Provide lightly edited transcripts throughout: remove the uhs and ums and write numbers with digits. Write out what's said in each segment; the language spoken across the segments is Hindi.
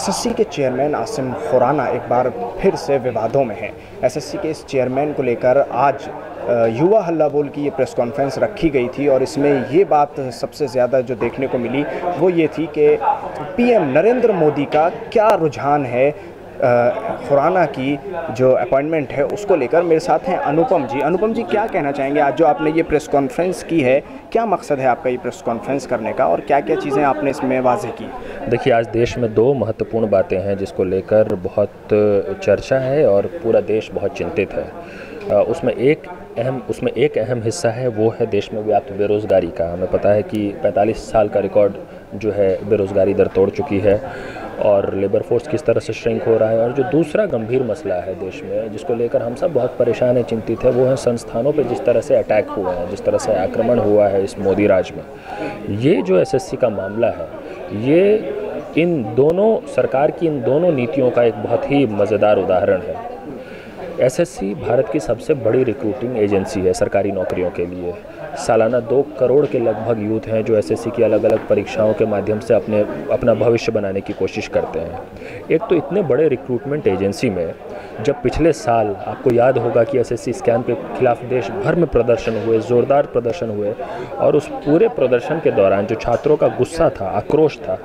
एसएससी के चेयरमैन आसिम खुराना एक बार फिर से विवादों में हैं। एसएससी के इस चेयरमैन को लेकर आज युवा हल्ला बोल की ये प्रेस कॉन्फ्रेंस रखी गई थी और इसमें ये बात सबसे ज़्यादा जो देखने को मिली वो ये थी कि पीएम नरेंद्र मोदी का क्या रुझान है खुराना की जो अपॉइंटमेंट है उसको लेकर। मेरे साथ हैं अनुपम जी। अनुपम जी, क्या कहना चाहेंगे आज जो आपने ये प्रेस कॉन्फ्रेंस की है, क्या मकसद है आपका ये प्रेस कॉन्फ्रेंस करने का और क्या क्या चीज़ें आपने इसमें वाज़ेह की? देखिए, आज देश में दो महत्वपूर्ण बातें हैं जिसको लेकर बहुत चर्चा है और पूरा देश बहुत चिंतित है। उसमें एक अहम हिस्सा है, वो है देश में व्याप्त बेरोज़गारी का। हमें पता है कि 45 साल का रिकॉर्ड जो है बेरोज़गारी दर तोड़ चुकी है और लेबर फोर्स किस तरह से श्रिंक हो रहा है। और जो दूसरा गंभीर मसला है देश में जिसको लेकर हम सब बहुत परेशान हैं, चिंतित है, वो है संस्थानों पे जिस तरह से अटैक हुए हैं, जिस तरह से आक्रमण हुआ है इस मोदी राज में। ये जो एसएससी का मामला है, ये इन दोनों सरकार की इन दोनों नीतियों का एक बहुत ही मज़ेदार उदाहरण है। एसएससी भारत की सबसे बड़ी रिक्रूटिंग एजेंसी है सरकारी नौकरियों के लिए। सालाना 2 करोड़ के लगभग यूथ हैं जो एसएससी की अलग अलग परीक्षाओं के माध्यम से अपना भविष्य बनाने की कोशिश करते हैं। एक तो इतने बड़े रिक्रूटमेंट एजेंसी में जब पिछले साल आपको याद होगा कि एसएससी स्कैम के खिलाफ देश भर में प्रदर्शन हुए, ज़ोरदार प्रदर्शन हुए, और उस पूरे प्रदर्शन के दौरान जो छात्रों का गुस्सा था, आक्रोश था,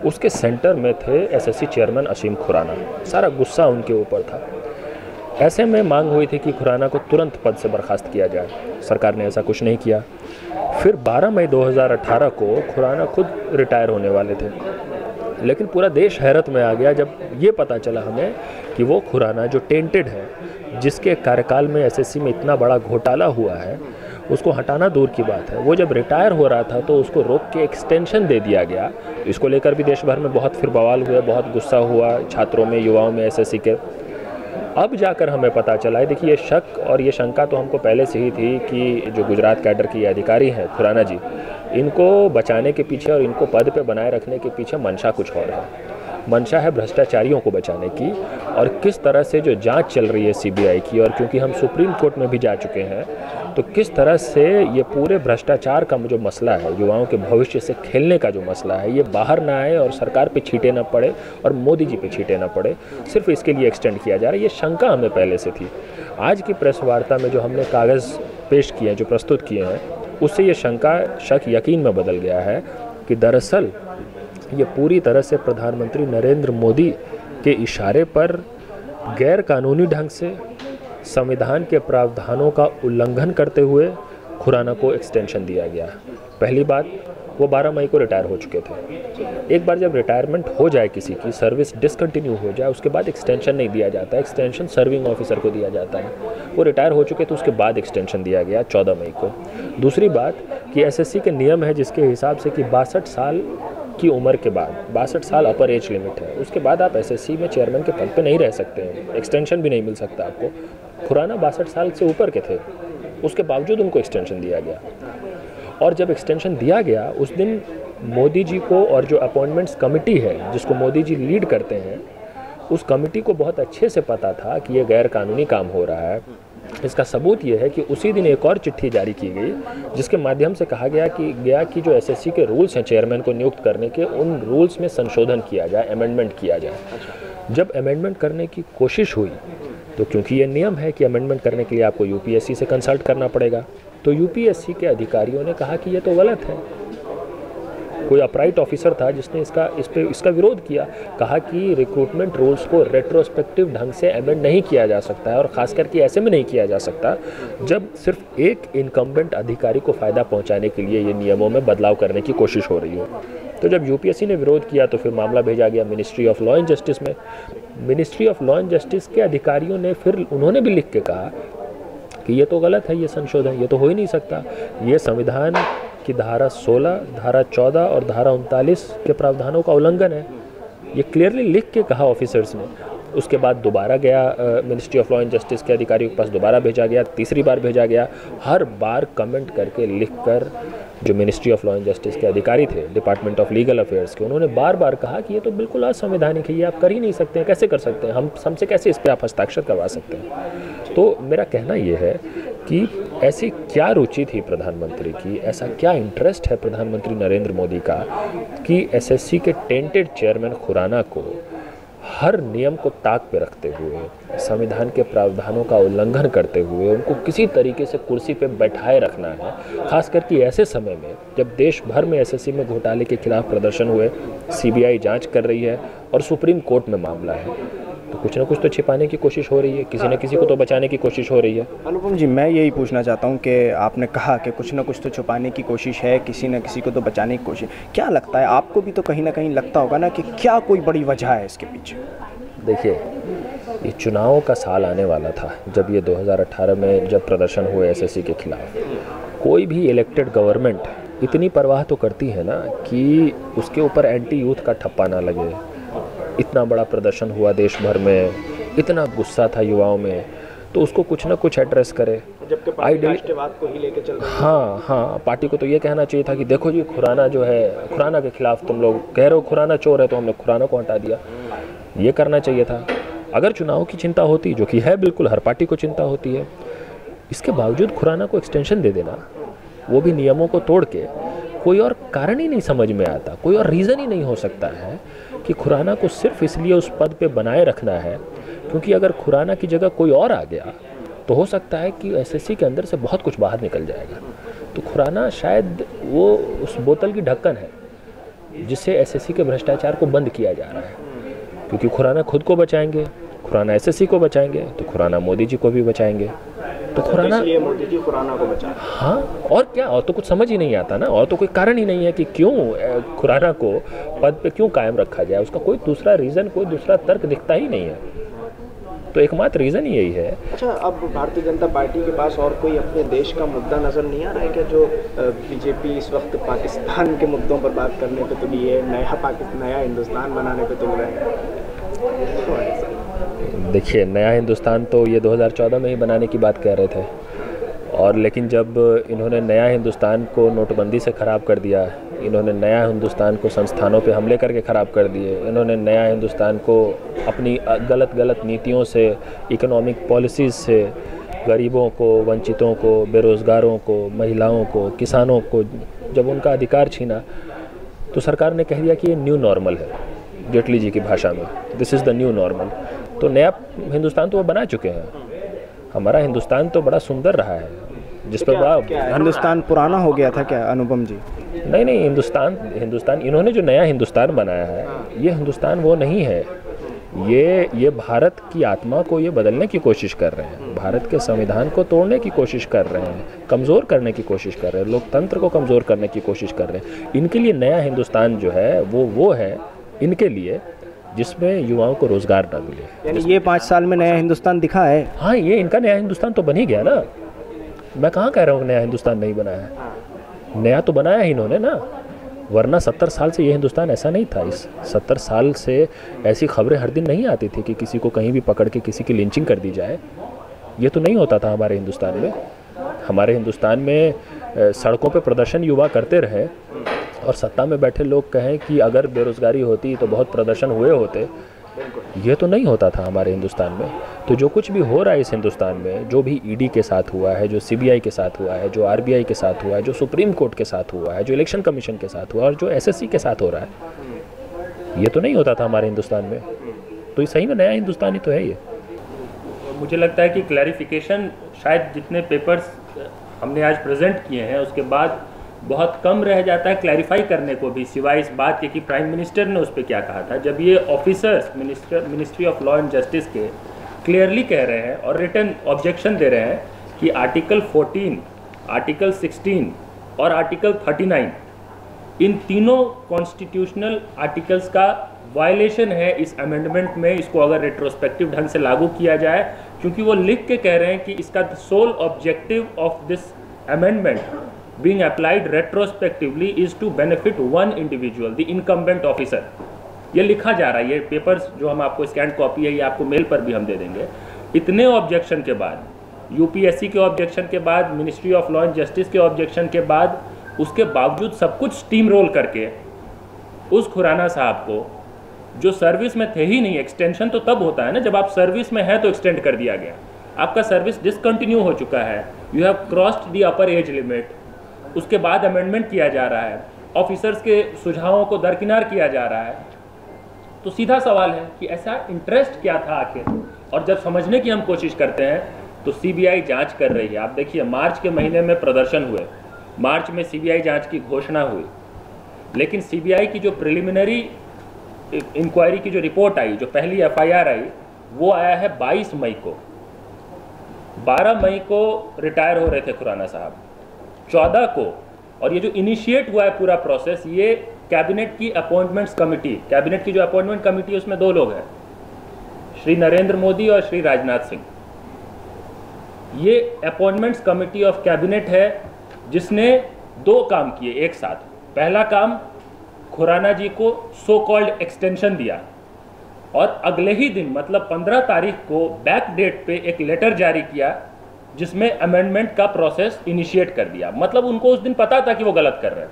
उसके सेंटर में थे एसएससी चेयरमैन आसिम खुराना। सारा गुस्सा उनके ऊपर था। ऐसे में मांग हुई थी कि खुराना को तुरंत पद से बर्खास्त किया जाए। सरकार ने ऐसा कुछ नहीं किया। फिर 12 मई 2018 को खुराना खुद रिटायर होने वाले थे, लेकिन पूरा देश हैरत में आ गया जब ये पता चला हमें कि वो खुराना जो टेंटेड है, जिसके कार्यकाल में एसएससी में इतना बड़ा घोटाला हुआ है, उसको हटाना दूर की बात है, वो जब रिटायर हो रहा था तो उसको रोक के एक्सटेंशन दे दिया गया। इसको लेकर भी देश भर में बहुत फिर बवाल हुए, बहुत गुस्सा हुआ छात्रों में, युवाओं में एसएससी के। अब जाकर हमें पता चला है, देखिए, ये शक और ये शंका तो हमको पहले से ही थी कि जो गुजरात कैडर के अधिकारी हैं खुराना जी, इनको बचाने के पीछे और इनको पद पे बनाए रखने के पीछे मंशा कुछ और है। मंशा है भ्रष्टाचारियों को बचाने की। और किस तरह से जो जांच चल रही है सीबीआई की, और क्योंकि हम सुप्रीम कोर्ट में भी जा चुके हैं, तो किस तरह से ये पूरे भ्रष्टाचार का जो मसला है, युवाओं के भविष्य से खेलने का जो मसला है, ये बाहर ना आए और सरकार पे छींटे ना पड़े और मोदी जी पे छींटे ना पड़े, सिर्फ इसके लिए एक्सटेंड किया जा रहा है। ये शंका हमें पहले से थी। आज की प्रेस वार्ता में जो हमने कागज़ पेश किए हैं, जो प्रस्तुत किए हैं, उससे ये शक यकीन में बदल गया है कि दरअसल ये पूरी तरह से प्रधानमंत्री नरेंद्र मोदी के इशारे पर गैर कानूनी ढंग से संविधान के प्रावधानों का उल्लंघन करते हुए खुराना को एक्सटेंशन दिया गया। पहली बात, वो 12 मई को रिटायर हो चुके थे। एक बार जब रिटायरमेंट हो जाए, किसी की सर्विस डिसकंटिन्यू हो जाए, उसके बाद एक्सटेंशन नहीं दिया जाता है। एक्सटेंशन सर्विंग ऑफिसर को दिया जाता है। वो रिटायर हो चुके तो उसके बाद एक्सटेंशन दिया गया 14 मई को। दूसरी बात कि एसएससी के नियम है जिसके हिसाब से कि 62 साल की उम्र के बाद, 62 साल अपर एज लिमिट है, उसके बाद आप एसएससी में चेयरमैन के पद पे नहीं रह सकते हैं, एक्सटेंशन भी नहीं मिल सकता आपको। खुराना 62 साल से ऊपर के थे, उसके बावजूद उनको एक्सटेंशन दिया गया। और जब एक्सटेंशन दिया गया, उस दिन मोदी जी को, और जो अपॉइंटमेंट्स कमेटी है जिसको मोदी जी लीड करते हैं, उस कमेटी को बहुत अच्छे से पता था कि ये गैर कानूनी काम हो रहा है। इसका सबूत ये है कि उसी दिन एक और चिट्ठी जारी की गई जिसके माध्यम से कहा गया कि जो एसएससी के रूल्स हैं चेयरमैन को नियुक्त करने के, उन रूल्स में संशोधन किया जाए, अमेंडमेंट किया जाए। जब अमेंडमेंट करने की कोशिश हुई तो क्योंकि ये नियम है कि अमेंडमेंट करने के लिए आपको यूपीएससी से कंसल्ट करना पड़ेगा, तो यूपीएससी के अधिकारियों ने कहा कि ये तो गलत है। कोई अपराइट ऑफिसर था जिसने इसका विरोध किया, कहा कि रिक्रूटमेंट रूल्स को रेट्रोस्पेक्टिव ढंग से अमेंड नहीं किया जा सकता है, और ख़ास करके ऐसे में नहीं किया जा सकता जब सिर्फ एक इनकम्बेंट अधिकारी को फ़ायदा पहुंचाने के लिए ये नियमों में बदलाव करने की कोशिश हो रही हो। तो जब यूपीएससी ने विरोध किया तो फिर मामला भेजा गया ministry of law and justice में। Ministry of law and justice के अधिकारियों ने फिर उन्होंने भी लिख के कहा कि ये तो गलत है, ये संशोधन, ये तो हो ही नहीं सकता, ये संविधान की धारा 16, धारा 14 और धारा 39 के प्रावधानों का उल्लंघन है। ये क्लियरली लिख के कहा ऑफिसर्स ने। उसके बाद दोबारा गया ministry of law and justice के अधिकारियों के पास, दोबारा भेजा गया, तीसरी बार भेजा गया। हर बार कमेंट करके लिख कर जो ministry of law and justice के अधिकारी थे, डिपार्टमेंट ऑफ लीगल अफेयर्स के, उन्होंने बार बार कहा कि ये तो बिल्कुल असंवैधानिक है, ये आप कर ही नहीं सकते हैं, कैसे कर सकते हैं, हमसे कैसे इस पर आप हस्ताक्षर करवा सकते हैं। तो मेरा कहना ये है कि ऐसी क्या रुचि थी प्रधानमंत्री की, ऐसा क्या इंटरेस्ट है प्रधानमंत्री नरेंद्र मोदी का कि एसएससी के टेंटेड चेयरमैन खुराना को हर नियम को ताक पे रखते हुए, संविधान के प्रावधानों का उल्लंघन करते हुए उनको किसी तरीके से कुर्सी पे बैठाए रखना है। खास करके ऐसे समय में जब देश भर में एसएससी में घोटाले के खिलाफ प्रदर्शन हुए, सीबीआई जांच कर रही है और सुप्रीम कोर्ट में मामला है, तो कुछ ना कुछ तो छिपाने की कोशिश हो रही है, किसी न किसी को तो बचाने की कोशिश हो रही है। अनुपम जी, मैं यही पूछना चाहता हूं कि आपने कहा कि कुछ ना कुछ तो छुपाने की कोशिश है, किसी न किसी को तो बचाने की कोशिश, क्या लगता है आपको भी तो कहीं ना कहीं लगता होगा ना कि क्या कोई बड़ी वजह है इसके पीछे? देखिए, ये चुनाव का साल आने वाला था जब ये 2018 में जब प्रदर्शन हुए एसएससी के खिलाफ। कोई भी इलेक्टेड गवर्नमेंट इतनी परवाह तो करती है ना कि उसके ऊपर एंटी यूथ का ठप्पा ना लगे। इतना बड़ा प्रदर्शन हुआ देश भर में, इतना गुस्सा था युवाओं में, तो उसको कुछ ना कुछ एड्रेस करे। जबकि पार्टी राष्ट्रवाद को ही लेके चल रही है। हाँ, पार्टी को तो ये कहना चाहिए था कि देखो जी, खुराना जो है, खुराना के खिलाफ तुम लोग कह रहे हो खुराना चोर है, तो हमने खुराना को हटा दिया। ये करना चाहिए था। अगर चुनाव की चिंता होती, जो कि है बिल्कुल, हर पार्टी को चिंता होती है, इसके बावजूद खुराना को एक्सटेंशन दे देना, वो भी नियमों को तोड़ के, कोई और कारण ही नहीं समझ में आता, कोई और रीज़न ही नहीं हो सकता है कि खुराना को सिर्फ इसलिए उस पद पे बनाए रखना है क्योंकि अगर खुराना की जगह कोई और आ गया तो हो सकता है कि एसएससी के अंदर से बहुत कुछ बाहर निकल जाएगा। तो खुराना शायद वो उस बोतल की ढक्कन है जिससे एसएससी के भ्रष्टाचार को बंद किया जा रहा है। क्योंकि खुराना खुद को बचाएंगे, खुराना एसएससी को बचाएंगे, तो खुराना मोदी जी को भी बचाएंगे। तो खुराना, इसलिए मोदी जी खुराना को बचा। हाँ, और क्या, और तो कुछ समझ ही नहीं आता ना, और तो कोई कारण ही नहीं है कि क्यों खुराना को पद पे क्यों कायम रखा जाए। उसका कोई दूसरा रीज़न, कोई दूसरा तर्क दिखता ही नहीं है। तो एकमात्र रीज़न ही यही है। अच्छा, अब भारतीय जनता पार्टी के पास और कोई अपने देश का मुद्दा नज़र नहीं आ रहा है क्या, जो बीजेपी इस वक्त पाकिस्तान के मुद्दों पर बात करने पे तुली है, नया हिंदुस्तान बनाने पे तुल रहे हैं? देखिए, नया हिंदुस्तान तो ये 2014 में ही बनाने की बात कह रहे थे, और लेकिन जब इन्होंने नया हिंदुस्तान को नोटबंदी से ख़राब कर दिया, इन्होंने नया हिंदुस्तान को संस्थानों पे हमले करके ख़राब कर दिए, इन्होंने नया हिंदुस्तान को अपनी गलत नीतियों से, इकोनॉमिक पॉलिसीज़ से गरीबों को, वंचितों को, बेरोज़गारों को, महिलाओं को, किसानों को जब उनका अधिकार छीना, तो सरकार ने कह दिया कि ये न्यू नॉर्मल है। जेटली जी की भाषा में, this is the new normal. तो नया हिंदुस्तान तो वो बना चुके हैं। हमारा हिंदुस्तान तो बड़ा सुंदर रहा है, जिस पर बड़ा, हिंदुस्तान पुराना हो गया था क्या अनुपम जी? नहीं, हिंदुस्तान इन्होंने जो नया हिंदुस्तान बनाया है, ये हिंदुस्तान वो नहीं है। ये भारत की आत्मा को ये बदलने की कोशिश कर रहे हैं, भारत के संविधान को तोड़ने की कोशिश कर रहे हैं, कमज़ोर करने की कोशिश कर रहे हैं, लोकतंत्र को कमज़ोर करने की कोशिश कर रहे हैं। इनके लिए नया हिंदुस्तान जो है वो है इनके लिए जिसमें युवाओं को रोज़गार न मिले। यानी ये 5 साल में नया हिंदुस्तान दिखा है? हाँ, ये इनका नया हिंदुस्तान तो बन ही गया ना। मैं कहाँ कह रहा हूँ नया हिंदुस्तान नहीं बनाया है, नया तो बनाया ही इन्होंने ना। वरना 70 साल से ये हिंदुस्तान ऐसा नहीं था। इस 70 साल से ऐसी खबरें हर दिन नहीं आती थी कि किसी को कहीं भी पकड़ के किसी की लिंचिंग कर दी जाए। ये तो नहीं होता था हमारे हिंदुस्तान में। हमारे हिंदुस्तान में सड़कों पे प्रदर्शन युवा करते रहे और सत्ता में बैठे लोग कहें कि अगर बेरोज़गारी होती तो बहुत प्रदर्शन हुए होते। ये तो नहीं होता था हमारे हिंदुस्तान में। तो जो कुछ भी हो रहा है इस हिंदुस्तान में, जो भी ईडी के साथ हुआ है, जो सीबीआई के साथ हुआ है, जो आरबीआई के साथ हुआ है, जो सुप्रीम कोर्ट के साथ हुआ है, जो इलेक्शन कमीशन के साथ हुआ और जो एसएससी के साथ हो रहा है, ये तो नहीं होता था हमारे हिंदुस्तान में। तो ये सही में नया हिंदुस्तान ही तो है ये। मुझे लगता है कि क्लैरिफिकेशन शायद जितने पेपर्स हमने आज प्रेजेंट किए हैं उसके बाद बहुत कम रह जाता है क्लैरिफाई करने को भी, सिवाय इस बात के कि प्राइम मिनिस्टर ने उस पर क्या कहा था। जब ये officers ministry of law and justice के क्लियरली कह रहे हैं और रिटन ऑब्जेक्शन दे रहे हैं कि आर्टिकल 14, आर्टिकल 16 और आर्टिकल 39 इन तीनों कॉन्स्टिट्यूशनल आर्टिकल्स का वायलेशन है इस अमेंडमेंट में, इसको अगर रेट्रोस्पेक्टिव ढंग से लागू किया जाए, क्योंकि वो लिख के कह रहे हैं कि इसका sole objective of this amendment being applied retrospectively is to benefit one individual, the incumbent officer। ये लिखा जा रहा है, ये पेपर्स जो हम आपको स्कैन कॉपी है ये आपको मेल पर भी हम दे देंगे। इतने ऑब्जेक्शन के बाद, यूपीएससी के ऑब्जेक्शन के बाद, ministry of law and justice के ऑब्जेक्शन के बाद, उसके बावजूद सब कुछ स्टीम रोल करके उस खुराना साहब को, जो सर्विस में थे ही नहीं, एक्सटेंशन तो तब होता है ना जब आप सर्विस में है तो एक्सटेंड कर दिया गया, आपका सर्विस डिसकंटिन्यू हो चुका है, you have crossed the upper age limit, उसके बाद अमेंडमेंट किया जा रहा है, ऑफिसर्स के सुझावों को दरकिनार किया जा रहा है, तो सीधा सवाल है कि ऐसा इंटरेस्ट क्या था आखिर। और जब समझने की हम कोशिश करते हैं तो सीबीआई जांच कर रही है। आप देखिए, मार्च के महीने में प्रदर्शन हुए, मार्च में सीबीआई जांच की घोषणा हुई, लेकिन सीबीआई की जो प्रिलिमिनरी इंक्वायरी की जो रिपोर्ट आई, जो पहली एफआईआर आई, वो आया है 22 मई को। 12 मई को रिटायर हो रहे थे खुराना साहब, 14 को। और ये जो इनिशिएट हुआ है पूरा प्रोसेस, ये कैबिनेट की अपॉइंटमेंट्स कमेटी, कैबिनेट की जो अपॉइंटमेंट कमेटी है उसमें 2 लोग हैं, श्री नरेंद्र मोदी और श्री राजनाथ सिंह। ये अपॉइंटमेंट्स कमेटी ऑफ कैबिनेट है जिसने 2 काम किए एक साथ। पहला काम, खुराना जी को सो कॉल्ड एक्सटेंशन दिया, और अगले ही दिन मतलब 15 तारीख को बैक डेट पे एक लेटर जारी किया जिसमें अमेंडमेंट का प्रोसेस इनिशिएट कर दिया। मतलब उनको उस दिन पता था कि वो गलत कर रहे हैं।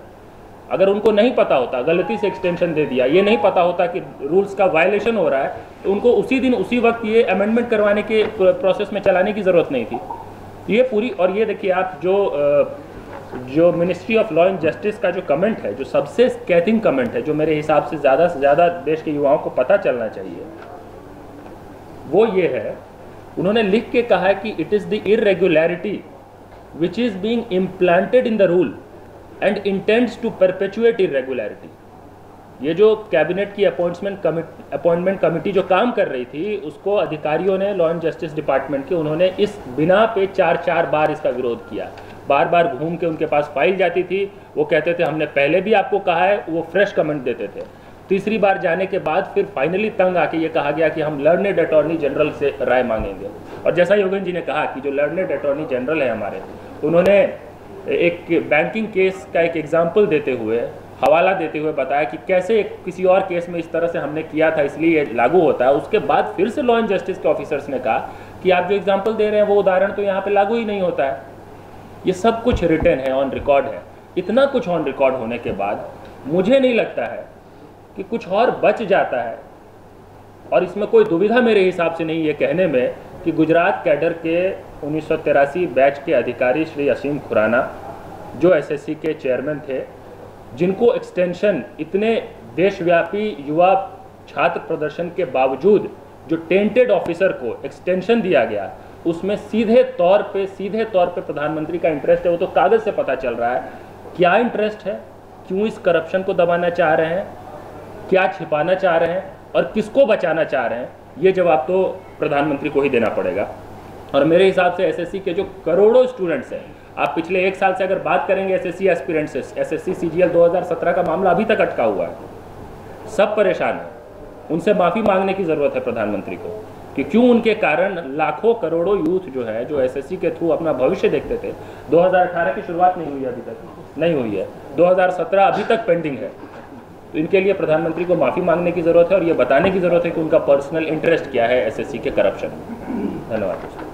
अगर उनको नहीं पता होता, गलती से एक्सटेंशन दे दिया, ये नहीं पता होता कि रूल्स का वायलेशन हो रहा है, तो उनको उसी दिन उसी वक्त ये अमेंडमेंट करवाने के प्रोसेस में चलाने की ज़रूरत नहीं थी। ये पूरी, और ये देखिए आप जो ministry of law and justice का जो कमेंट है, जो सबसे स्कैथिंग कमेंट है, जो मेरे हिसाब से ज़्यादा देश के युवाओं को पता चलना चाहिए, वो ये है, उन्होंने लिख के कहा है कि it is the irregularity which is being implanted in the rule and intends to perpetuate irregularity. ये जो कैबिनेट की अपॉइंटमेंट कमेटी जो काम कर रही थी, उसको अधिकारियों ने, लॉ एंड जस्टिस डिपार्टमेंट के, उन्होंने इस बिना पे 4 बार इसका विरोध किया। बार बार घूम के उनके पास फाइल जाती थी, वो कहते थे हमने पहले भी आपको कहा है, वो फ्रेश कमेंट देते थे। तीसरी बार जाने के बाद फिर फाइनली तंग आके ये कहा गया कि हम लर्नेड अटॉर्नी जनरल से राय मांगेंगे। और जैसा योगेंद्र जी ने कहा कि जो लर्नेड अटॉर्नी जनरल है हमारे, उन्होंने एक बैंकिंग केस का एक एग्जाम्पल देते हुए, हवाला देते हुए बताया कि कैसे किसी और केस में इस तरह से हमने किया था, इसलिए ये लागू होता है। उसके बाद फिर से लॉ एंड जस्टिस के ऑफिसर्स ने कहा कि आप जो एग्जाम्पल दे रहे हैं वो उदाहरण तो यहाँ पे लागू ही नहीं होता है। ये सब कुछ रिटन है, ऑन रिकॉर्ड है। इतना कुछ ऑन रिकॉर्ड होने के बाद मुझे नहीं लगता है कि कुछ और बच जाता है। और इसमें कोई दुविधा मेरे हिसाब से नहीं ये कहने में कि गुजरात कैडर के 1983 बैच के अधिकारी श्री असीम खुराना, जो एसएससी के चेयरमैन थे, जिनको एक्सटेंशन, इतने देशव्यापी युवा छात्र प्रदर्शन के बावजूद जो टेंटेड ऑफिसर को एक्सटेंशन दिया गया, उसमें सीधे तौर पे प्रधानमंत्री का इंटरेस्ट है। वो तो कागज़ से पता चल रहा है। क्या इंटरेस्ट है, क्यों इस करप्शन को दबाना चाह रहे हैं, क्या छिपाना चाह रहे हैं और किसको बचाना चाह रहे हैं, ये जवाब तो प्रधानमंत्री को ही देना पड़ेगा। और मेरे हिसाब से एसएससी के जो करोड़ों स्टूडेंट्स हैं, आप पिछले 1 साल से अगर बात करेंगे एसएससी एस्पिरेंट से, एसएससी सीजीएल 2017 का मामला अभी तक अटका हुआ है, सब परेशान हैं। उनसे माफ़ी मांगने की ज़रूरत है प्रधानमंत्री को कि क्यों उनके कारण लाखों करोड़ों यूथ जो है, जो एसएससी के थ्रू अपना भविष्य देखते थे, 2018 की शुरुआत नहीं हुई है, अभी तक नहीं हुई है, 2017 अभी तक पेंडिंग है। तो इनके लिए प्रधानमंत्री को माफ़ी मांगने की ज़रूरत है और ये बताने की ज़रूरत है कि उनका पर्सनल इंटरेस्ट क्या है एसएससी के करप्शन में। धन्यवाद।